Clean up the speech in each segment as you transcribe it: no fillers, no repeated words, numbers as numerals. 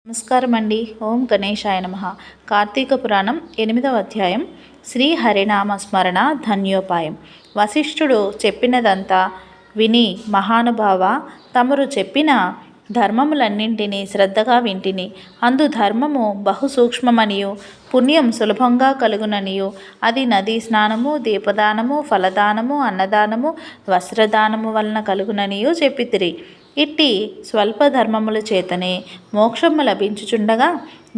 నమస్కారం అండి. ఓం గణేశాయ నమః. కార్తీక పురాణం 8వ అధ్యాయం శ్రీ హరినామ స్మరణ ధన్యోపాయం. వశిష్ఠుడు చెప్పినదంతా విని మహానుభావ, తమరు చెప్పిన ధర్మములన్నింటినీ శ్రద్ధగా వింటిని. అందు ధర్మము బహు సూక్ష్మమనియు పుణ్యం సులభంగా కలుగుననియు అది నదీ స్నానము, దీపదానము, ఫలదానము, అన్నదానము, వస్త్రదానము వలన కలుగుననియు చెప్పితిరి. ఇట్టి స్వల్ప ధర్మముల చేతనే మోక్షము లభించుచుండగా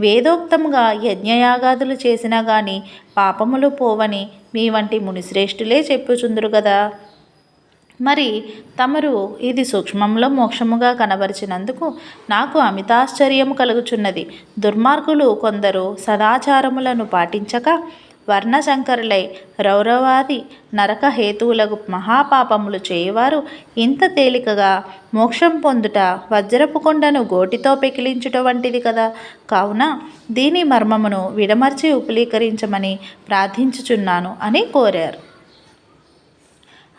వేదోక్తముగా యజ్ఞయాగాదులు చేసినా గాని పాపములు పోవని మీ వంటి మునిశ్రేష్ఠులే చెప్పుచుందురు గదా. మరి తమరు ఇది సూక్ష్మంలో మోక్షముగా కనబరిచినందుకు నాకు అమితాశ్చర్యము కలుగుచున్నది. దుర్మార్గులు కొందరు సదాచారములను పాటించక వర్ణశంకరులై రౌరవాది నరక హేతువులకు మహాపాపములు చేయువారు ఇంత తేలికగా మోక్షం పొందుట వజ్రపు కొండను గోటితో పెకిలించుట వంటిది కదా. కావున దీని మర్మమును విడమర్చి ఉపలీకరించమని ప్రార్థించుచున్నాను అని కోరారు.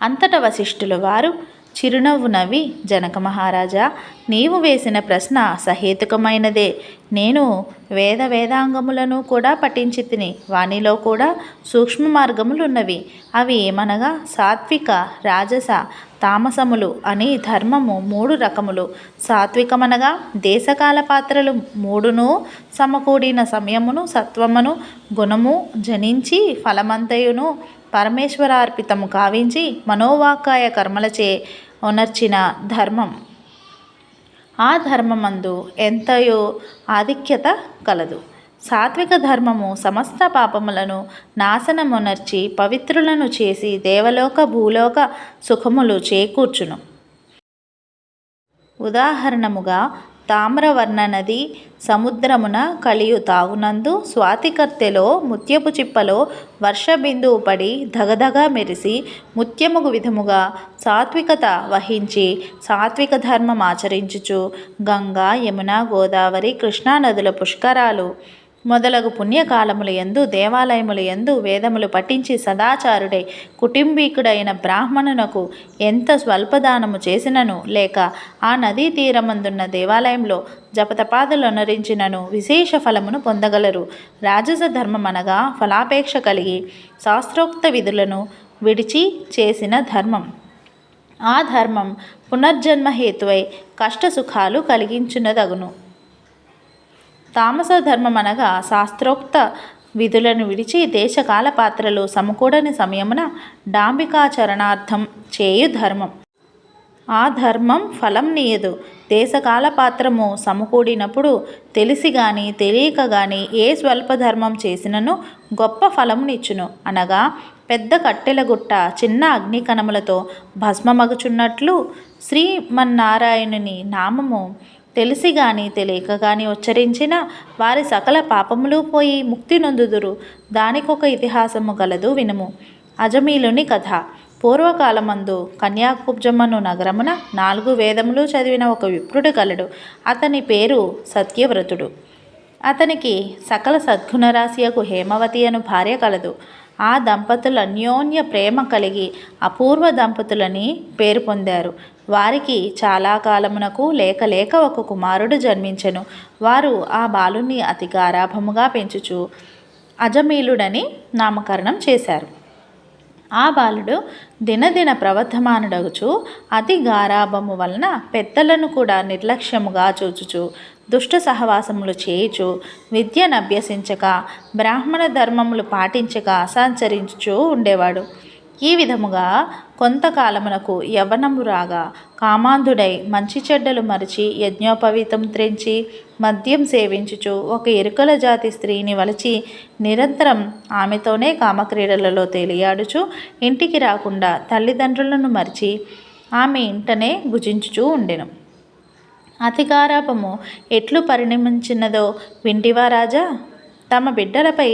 అంతట వశిష్ఠుల వారు చిరునవ్వు నవ్వి, జనక మహారాజా, నీవు వేసిన ప్రశ్న సహేతుకమైనదే. నేను వేదాంగములను కూడా పఠించి తిని, వానిలో కూడా సూక్ష్మ మార్గములున్నవి. అవి ఏమనగా సాత్విక, రాజస, తామసములు అని ధర్మము 3 రకములు. సాత్వికమనగా దేశకాల పాత్రలు 3ను సమకూడిన సమయమును సత్వమును గుణము జనించి ఫలమంతయును పరమేశ్వరార్పితము కావించి మనోవాకాయ కర్మలచే ఒనర్చిన ధర్మం. ఆ ధర్మమందు ఎంతయో ఆధిక్యత కలదు. సాత్విక ధర్మము సమస్త పాపములను నాశనమునర్చి పవిత్రులను చేసి దేవలోక భూలోక సుఖములు చేకూర్చును. ఉదాహరణముగా తామ్రవర్ణ నది సముద్రమున కలియు తావునందు స్వాతికర్తెలో ముత్యపు చిప్పలో వర్షబిందువు పడి ధగధగా మెరిసి ముత్యముగు విధముగా సాత్వికత వహించి సాత్విక ధర్మం ఆచరించుచు గంగా, యమున, గోదావరి, కృష్ణా నదుల పుష్కరాలు మొదలగు పుణ్యకాలముల యందు దేవాలయముల యందు వేదములు పఠించి సదాచారుడై కుటుంబీకుడైన బ్రాహ్మణునకు ఎంత స్వల్పదానము చేసినను లేక ఆ నదీ తీరమందున్న దేవాలయంలో జపతపాదులొనరించినను విశేష ఫలమును పొందగలరు. రాజస ధర్మం అనగా ఫలాపేక్ష కలిగి శాస్త్రోక్త విధులను విడిచి చేసిన ధర్మం. ఆ ధర్మం పునర్జన్మ హేతువై కష్టసుఖాలు కలిగించునదగును. తామస ధర్మం అనగా శాస్త్రోక్త విధులను విడిచి దేశకాల పాత్రలు సమకూడని సమయమున డాంబికాచరణార్థం చేయు ధర్మం. ఆ ధర్మం ఫలం నీయదు. దేశకాల పాత్రము సమకూడినప్పుడు తెలిసి గాని తెలియక గాని ఏ స్వల్ప ధర్మం చేసినను గొప్ప ఫలమునిచ్చును. అనగా పెద్ద కట్టెల గుట్ట చిన్న అగ్నికణములతో భస్మమగుచున్నట్లు శ్రీమన్నారాయణుని నామము తెలిసి గాని తెలియక గాని ఉచ్చరించిన వారి సకల పాపములు పోయి ముక్తి నొందుదురు. దానికొక ఇతిహాసము గలదు, వినుము. అజమీలుని కథ. పూర్వకాలమందు కన్యాకుబ్జమను నగరమున 4 వేదములు చదివిన ఒక విప్రుడు గలడు. అతని పేరు సత్యవ్రతుడు. అతనికి సకల సద్గుణరాశియకు హేమవతి అను భార్య కలదు. ఆ దంపతులు అన్యోన్య ప్రేమ కలిగి అపూర్వ దంపతులని పేరు పొందారు. వారికి చాలా కాలమునకు లేక ఒక కుమారుడు జన్మించెను. వారు ఆ బాలుని అతి గారాభముగా పెంచుచు అజమీలుడని నామకరణం చేశారు. ఆ బాలుడు దినదిన ప్రవర్ధమానుడగుచు అతి గారాభము వలన పెద్దలను కూడా నిర్లక్ష్యముగా చూచుచు దుష్ట సహవాసములు చేయుచు విద్యనభ్యసించక బ్రాహ్మణ ధర్మములు పాటించక సంచరించుచూ ఉండేవాడు. ఈ విధముగా కొంతకాలమునకు యవ్వనము రాగా కామాంధుడై మంచి చెడ్డలు మరచి యజ్ఞోపవీతం త్రెంచి మద్యం సేవించుచు ఒక ఎరుకల జాతి స్త్రీని వలచి నిరంతరం ఆమెతోనే కామక్రీడలలో తేలియాడుచు ఇంటికి రాకుండా తల్లిదండ్రులను మరిచి ఆమె ఇంటనే భుజించుచూ ఉండెను. అతి గారాభము ఎట్లు పరిణమించినదో వింటివా రాజా? తమ బిడ్డలపై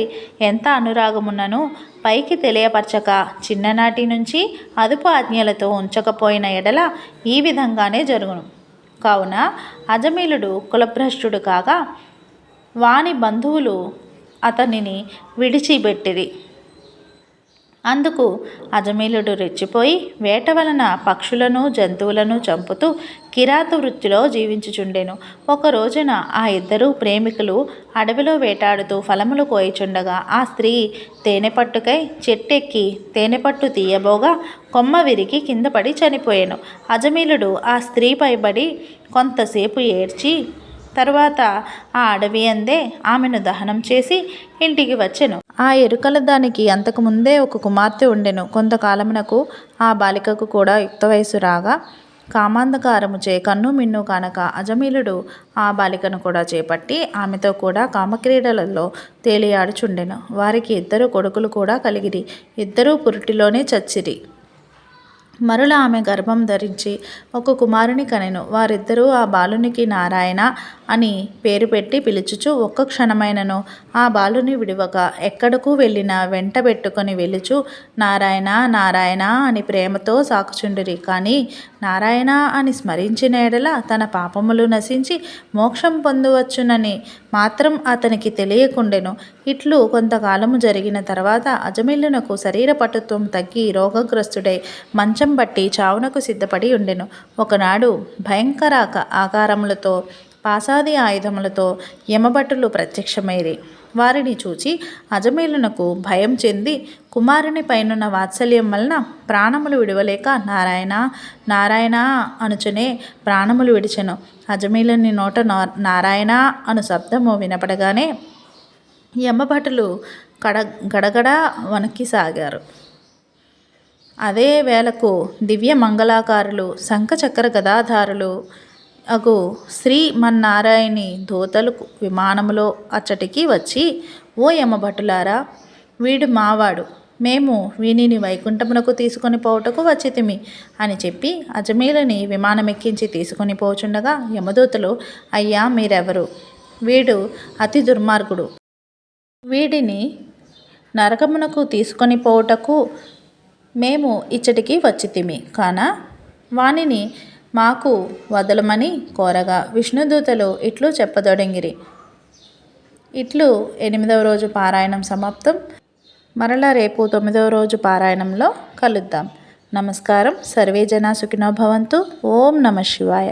ఎంత అనురాగమున్నను పైకి తెలియపరచక చిన్ననాటి నుంచి అదుపు ఆజ్ఞలతో ఉంచకపోయిన ఎడల ఈ విధంగానే జరుగును. కావున అజమీలుడు కులభ్రష్టుడు కాగా వాని బంధువులు అతనిని విడిచిపెట్టిరి. అందుకు అజమీలుడు రెచ్చిపోయి వేట వలన పక్షులను జంతువులను చంపుతూ కిరాత వృత్తిలో జీవించుచుండెను. ఒక రోజున ఆ ఇద్దరు ప్రేమికులు అడవిలో వేటాడుతూ ఫలములు కోయిచుండగా ఆ స్త్రీ తేనెపట్టుకై చెట్టెక్కి తేనెపట్టు తీయబోగా కొమ్మ విరిగి కింద పడి చనిపోయాను. అజమీలుడు ఆ స్త్రీ పైబడి కొంతసేపు ఏడ్చి తరువాత ఆ అడవి అందే ఆమెను దహనం చేసి ఇంటికి వచ్చెను. ఆ ఎరుకల దానికి అంతకు ముందే ఒక కుమార్తె ఉండెను. కొంతకాలమునకు ఆ బాలికకు కూడా యుక్త వయసు రాగా కామాంధకారముచే కన్ను మిన్ను కానక అజమీలుడు ఆ బాలికను కూడా చేపట్టి ఆమెతో కూడా కామక్రీడలలో తేలియాడుచుండెను. వారికి ఇద్దరు కొడుకులు కూడా కలిగిరి. ఇద్దరూ పురిటిలోనే చచ్చిరి. మరల ఆమె గర్భం ధరించి ఒక కుమారుని కనెను. వారిద్దరూ ఆ బాలునికి నారాయణ అని పేరు పెట్టి పిలుచుచు ఒక్క క్షణమైనను ఆ బాలుని విడువక ఎక్కడకు వెళ్ళినా వెంట పెట్టుకొని వెలుచు నారాయణ నారాయణ అని ప్రేమతో సాకుచుండిరి. కానీ నారాయణ అని స్మరించిన ఎడల తన పాపములు నశించి మోక్షం పొందవచ్చునని మాత్రం అతనికి తెలియకుండెను. ఇట్లు కొంతకాలము జరిగిన తర్వాత అజమీలునకు శరీర పటుత్వం తగ్గి రోగగ్రస్తుడై మంచం బట్టి చావునకు సిద్ధపడి ఉండెను. ఒకనాడు భయంకర ఆకారములతో పాసాది ఆయుధములతో యమభటులు ప్రత్యక్షమైరి. వారిని చూచి అజమీలునకు భయం చెంది కుమారుని పైనున్న వాత్సల్యం వలన ప్రాణములు విడవలేక నారాయణ నారాయణ అనుచునే ప్రాణములు విడిచెను. అజమీలుని నోట నారాయణ అను శబ్దము వినపడగానే యమభటులు గడగడ వణికిసాగారు. అదే వేళకు దివ్య మంగళాకారులు శంఖచక్ర గదాధారులు అగు శ్రీమన్నారాయణి దూతలు విమానములో అచ్చటికి వచ్చి, ఓ యమభటులారా, వీడు మావాడు, మేము వీనిని వైకుంఠమునకు తీసుకొని పోవుటకు వచ్చితిమి అని చెప్పి అజమీలుని విమానమెక్కించి తీసుకొని పోచుండగా యమదూతలు, అయ్యా మీరెవరు? వీడు అతి దుర్మార్గుడు. వీడిని నరకమునకు తీసుకొని పోవుటకు మేము ఇచ్చటికి వచ్చితిమి కాన వానిని మాకు వదలమని కోరగా విష్ణుదూతలు ఇట్లు చెప్పదొడంగిరి. ఇట్లు 8వ రోజు పారాయణం సమాప్తం. మరలా రేపు 9వ రోజు పారాయణంలో కలుద్దాం. నమస్కారం. సర్వే జనా సుఖినో భవంతు. ఓం నమః శివాయ.